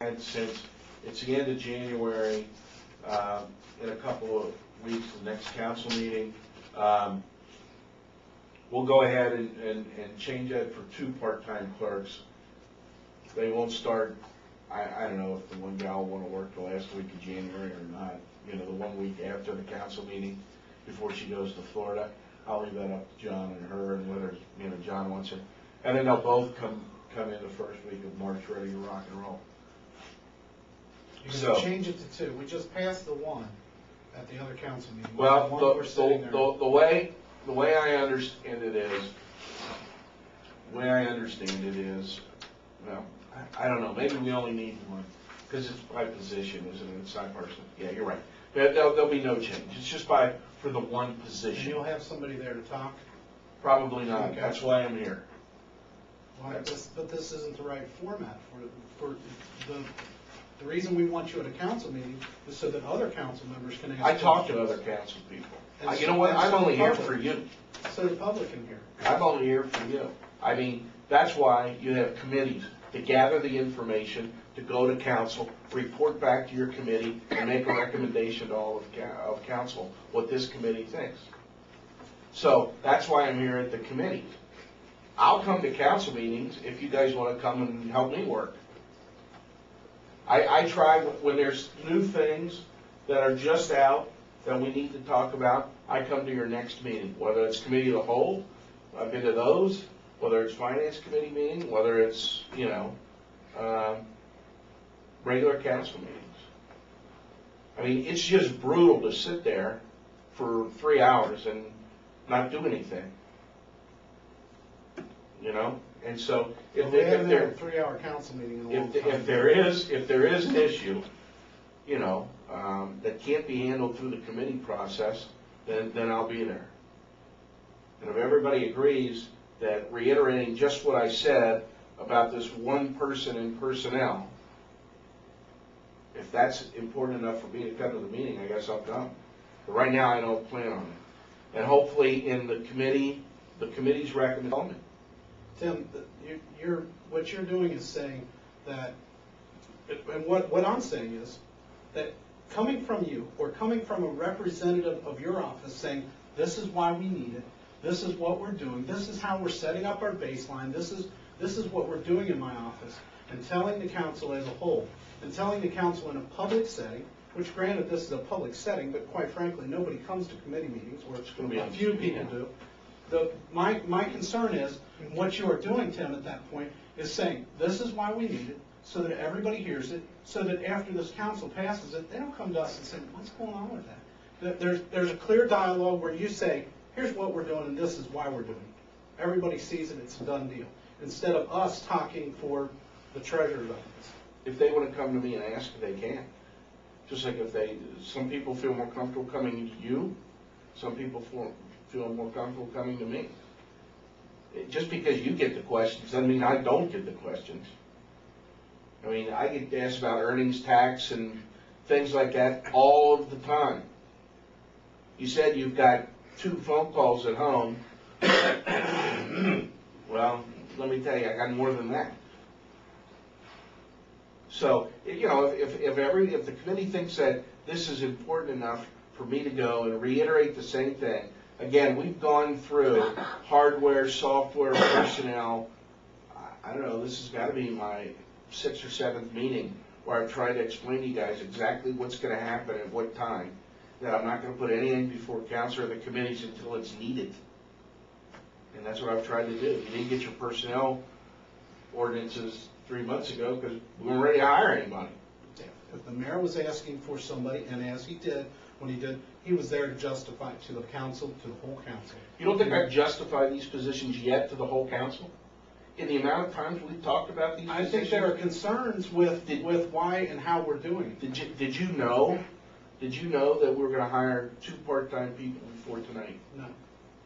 And since it's the end of January, in a couple of weeks, the next council meeting, we'll go ahead and change that for 2 part-time clerks. They won't start, I don't know if the one gal will want to work the last week of January or not, you know, the 1 week after the council meeting before she goes to Florida. I'll leave that up to John and her and whether, you know, John wants it. And then they'll both come in the first week of March ready to rock and roll. You're going to change it to 2. We just passed the 1 at the other council meeting. Well, the way I understand it is, well, I don't know, maybe we only need 1, because it's by position, isn't it? It's not person. Yeah, you're right. There'll be no change. It's just for the 1 position. And you'll have somebody there to talk? Probably not. Okay. That's why I'm here. Why, but this isn't the right format for the reason we want you at a council meeting is so that other council members can ask I talk to questions. other council people. And You know what? I'm so only the here public- for you. So the public can hear. I'm only here for you. I mean, that's why you have committees, to gather the information, to go to council, report back to your committee, and make a recommendation to all of council what this committee thinks. So that's why I'm here at the committee. I'll come to council meetings if you guys want to come and help me work. I try, when there's new things that are just out that we need to talk about, I come to your next meeting, whether it's committee of the whole, I've been to those, whether it's finance committee meeting, whether it's, you know, regular council meetings. I mean, it's just brutal to sit there for 3 hours and not do anything. You know? And so if We haven't had a there 3-hour council meeting in a long time. if there is an issue, you know, that can't be handled through the committee process, then I'll be there. And if everybody agrees that reiterating just what I said about this 1 person in personnel, if that's important enough for me to come to the meeting, I guess I'll come. But right now, I don't plan on it. And hopefully, in the committee's recommendation. Tim, what you're doing is saying that, and what I'm saying is that coming from you or coming from a representative of your office saying, this is why we need it, this is what we're doing, this is how we're setting up our baseline, this is what we're doing in my office, and telling the council as a whole, and telling the council in a public setting, which granted this is a public setting, but quite frankly, nobody comes to committee meetings, or a few people do. My concern is, what you are doing, Tim, at that point, is saying, this is why we need it, so that everybody hears it, so that after this council passes it, they don't come to us and say, what's going on with that? There's a clear dialogue where you say, here's what we're doing and this is why we're doing it. Everybody sees it, it's a done deal. Instead of us talking for the treasurer's office. If they want to come to me and ask, they can. Just like some people feel more comfortable coming to you, some people feel more comfortable coming to me. Just because you get the questions doesn't mean I don't get the questions. I mean, I get asked about earnings tax and things like that all of the time. You said you've got 2 phone calls at home. Well, let me tell you, I got more than that. So, you know, if the committee thinks that this is important enough for me to go and reiterate the same thing, again, we've gone through hardware, software, personnel. I don't know, this has got to be my 6th or 7th meeting where I've tried to explain to you guys exactly what's going to happen at what time, that I'm not going to put anything before council or the committees until it's needed. And that's what I've tried to do. You didn't get your personnel ordinances 3 months ago because we weren't ready to hire anybody. If the mayor was asking for somebody, and as he did, when he did, he was there to justify it to the council, to the whole council. You don't think I've justified these positions yet to the whole council? In the amount of times we've talked about these positions? I think there are concerns with why and how we're doing it. Did you know that we were going to hire 2 part-time people before tonight? No.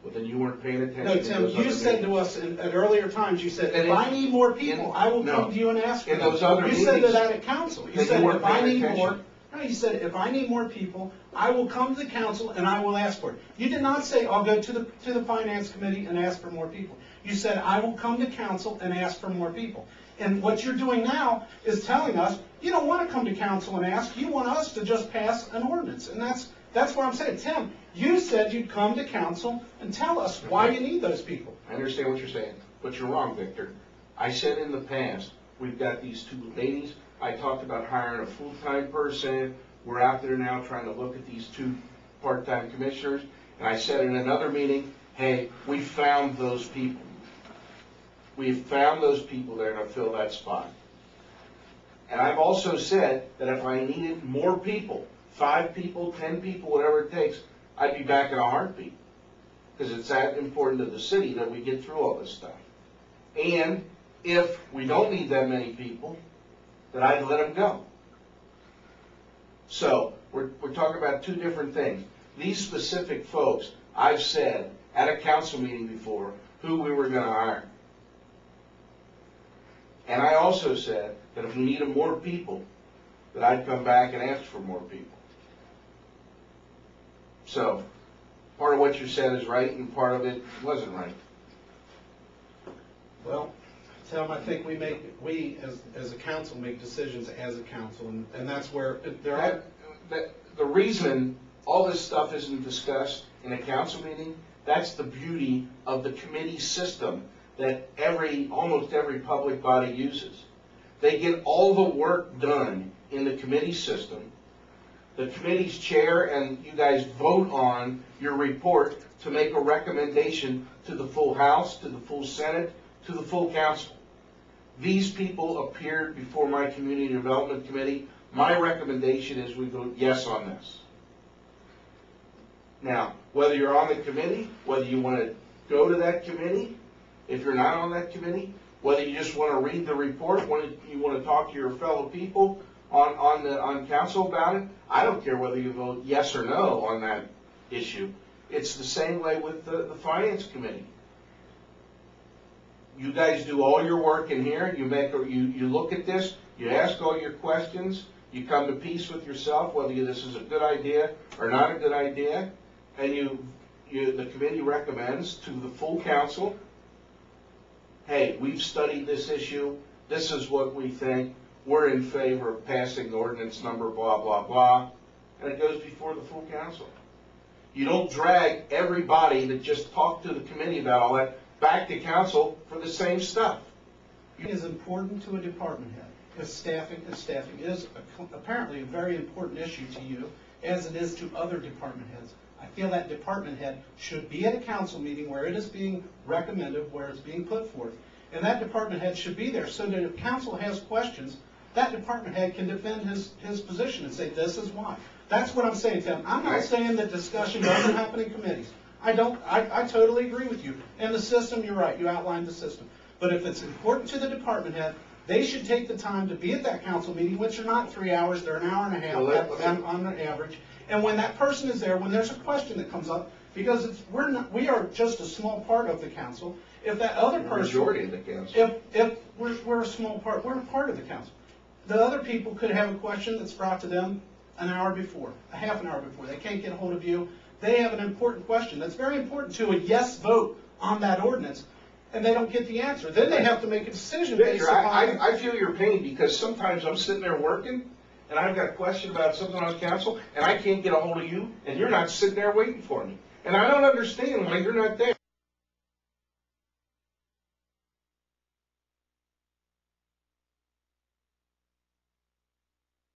Well, then you weren't paying attention. No, Tim, you said to us at earlier times, you said, if I need more people, I will come to you and ask for them. You said that at council. You said, if I need more, no, you said, if I need more people, I will come to the council and I will ask for it. You did not say, I'll go to the finance committee and ask for more people. You said, I will come to council and ask for more people. And what you're doing now is telling us, you don't want to come to council and ask, you want us to just pass an ordinance. And that's what I'm saying. Tim, you said you'd come to council and tell us why you need those people. I understand what you're saying, but you're wrong, Victor. I said in the past, we've got these two ladies. I talked about hiring a full-time person. We're out there now trying to look at these two part-time commissioners. And I said in another meeting, hey, we found those people. We've found those people that are going to fill that spot. And I've also said that if I needed more people, 5 people, 10 people, whatever it takes, I'd be back in a heartbeat. Because it's that important to the city that we get through all this stuff. And if we don't need that many people, then I'd let them go. So we're talking about two different things. These specific folks, I've said at a council meeting before who we were going to hire. And I also said that if we needed more people, that I'd come back and ask for more people. So part of what you said is right and part of it wasn't right. Well, Tim, I think we as a council make decisions as a council, and that's where there are. The reason all this stuff isn't discussed in a council meeting, that's the beauty of the committee system that almost every public body uses. They get all the work done in the committee system. The committee's chair and you guys vote on your report to make a recommendation to the full House, to the full Senate, to the full council. These people appeared before my Community Development Committee. My recommendation is we vote yes on this. Now, whether you're on the committee, whether you want to go to that committee, if you're not on that committee, whether you just want to read the report, whether you want to talk to your fellow people on council about it, I don't care whether you vote yes or no on that issue. It's the same way with the Finance Committee. You guys do all your work in here. You look at this. You ask all your questions. You come to peace with yourself whether this is a good idea or not a good idea, and the committee recommends to the full council, hey, we've studied this issue. This is what we think. We're in favor of passing ordinance number blah, blah, blah. And it goes before the full council. You don't drag everybody that just talked to the committee about all that back to council for the same stuff. It is important to a department head. If staffing is apparently a very important issue to you, as it is to other department heads. I feel that department head should be at a council meeting where it is being recommended, where it's being put forth. And that department head should be there so that if council has questions, that department head can defend his position and say, this is why. That's what I'm saying, Tim. I'm not saying that discussion doesn't happen in committees. I totally agree with you. And the system, you're right, you outlined the system. But if it's important to the department head, they should take the time to be at that council meeting, which are not 3 hours, they're an hour and a half on the average. And when that person is there, when there's a question that comes up, because we are just a small part of the council. If that other person, majority of the council. If we're a small part, we're a part of the council. The other people could have a question that's brought to them an hour before, a half an hour before. They can't get a hold of you. They have an important question that's very important to a yes vote on that ordinance, and they don't get the answer. Then they have to make a decision based Victor, upon. I feel your pain because sometimes I'm sitting there working, and I've got a question about something on council, and I can't get a hold of you, and you're not sitting there waiting for me. And I don't understand why you're not there.